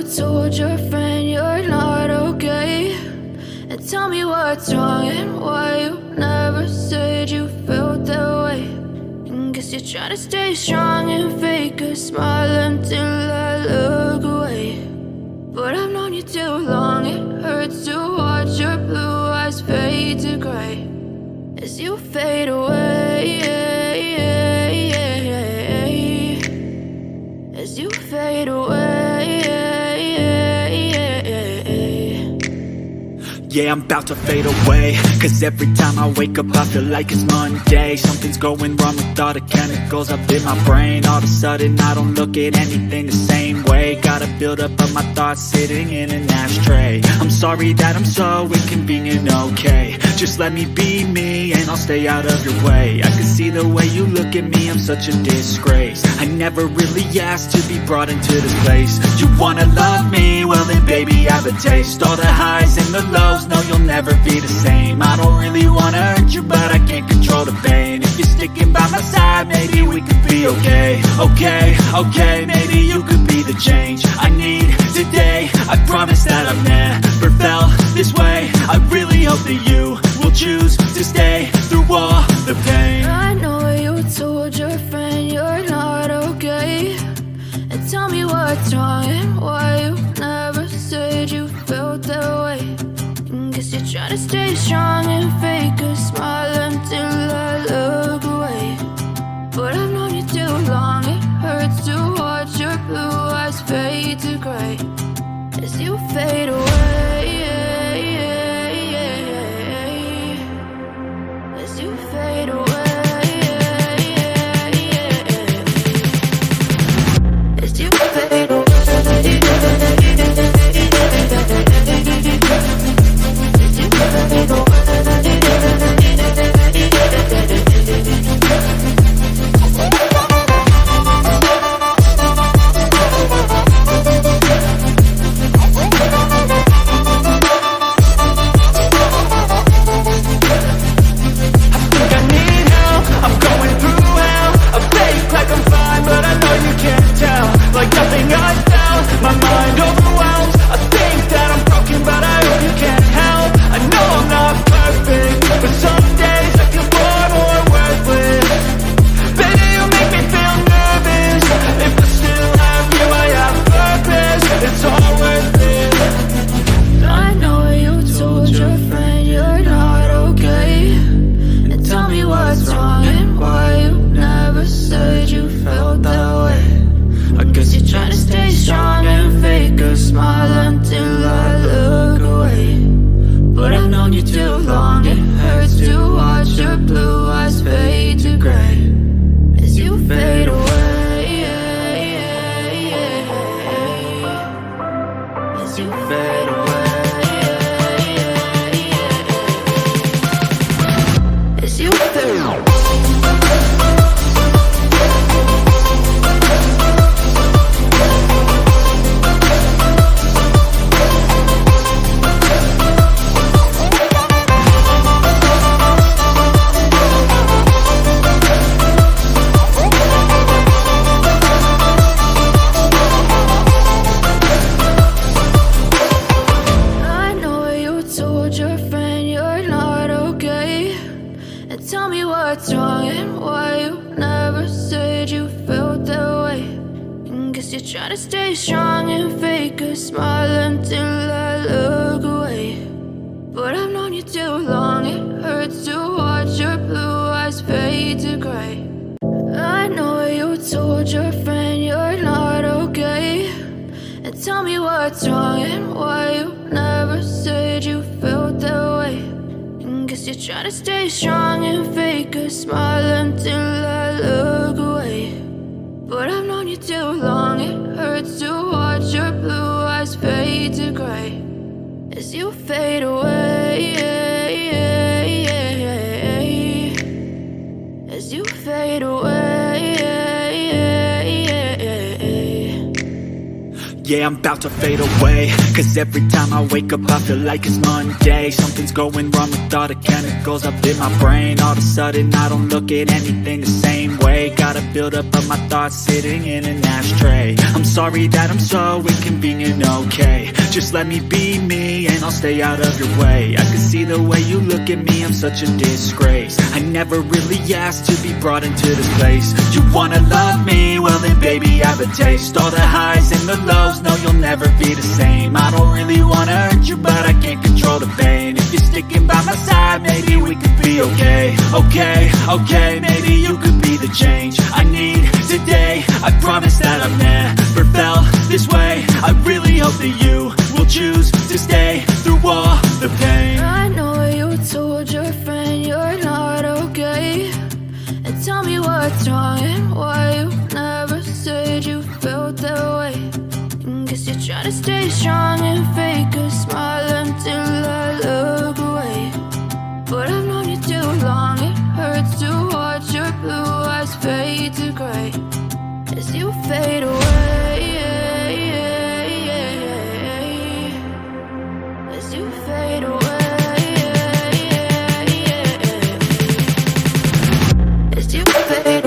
told your friend you're not okay? And tell me what's wrong and why you never said you felt that way. And guess you're trying to stay strong and fake a smile until I look away. But I've known you too long, it hurts to watch your blue eyes fade to gray as you fade away, as you fade away. Yeah, I'm about to fade away, cause every time I wake up I feel like it's Monday. Something's going wrong with all the chemicals up in my brain. All of a sudden I don't look at anything the same way. Got a build up of my thoughts sitting in an ashtray. I'm sorry that I'm so inconvenient, okay? Just let me be me and I'll stay out of your way. I can see the way you look at me, I'm such a disgrace. I never really asked to be brought into this place. You wanna love me? Well then baby, have a taste. All the highs and the lows, no, you'll never be the same. I don't really wanna hurt you, but I can't control the pain. If you're sticking by my side, maybe we could be okay. Okay, maybe you could be the change I need today. I promise that I've never felt this way. I really hope that you will choose to stay through all the pain. I know you told your friend you're not okay. And tell me what's wrong and why you never said you felt that way. Guess you're trying to stay strong and fake a smile until I look away. But I've known you too long, it hurts to watch your blue eyes fade to gray as you fade away, as you fade away, as you fade away. Try to stay strong and fake a smile until I look away. But I've known you too long, it hurts to watch your blue eyes fade to gray. I know you told your friend you're not okay. And tell me what's wrong and why you never said you felt that way. And guess you're trying to stay strong and fake a smile until I look away. But I've known you too long, it hurts to watch your blue eyes fade to gray as you fade away, as you fade away. Yeah, I'm about to fade away, cause every time I wake up I feel like it's Monday. Something's going wrong with all the chemicals up in my brain. All of a sudden I don't look at anything the same way. Got a build up of my thoughts sitting in an ashtray. I'm sorry that I'm so inconvenient, okay. Just let me be me and I'll stay out of your way. I can see the way you look at me, I'm such a disgrace. I never really asked to be brought into this place. You wanna love me? Well then baby I have a taste. All the highs and the lows, no you'll never be the same. I don't really wanna hurt you but I can't control the pain. If you're sticking by my side, maybe we could be okay. Okay, maybe you could be the change I need today. I promise that I've never felt this way. I really hope that you will choose to stay through all the pain. I know you told your friend you're not okay, and tell me what's wrong and why you never said you felt that way. And guess you're trying to stay strong and fake a smile until I look away. But I've known you too long, it hurts to watch your blue eyes fade to gray as you fade away. As you fade away. As you fade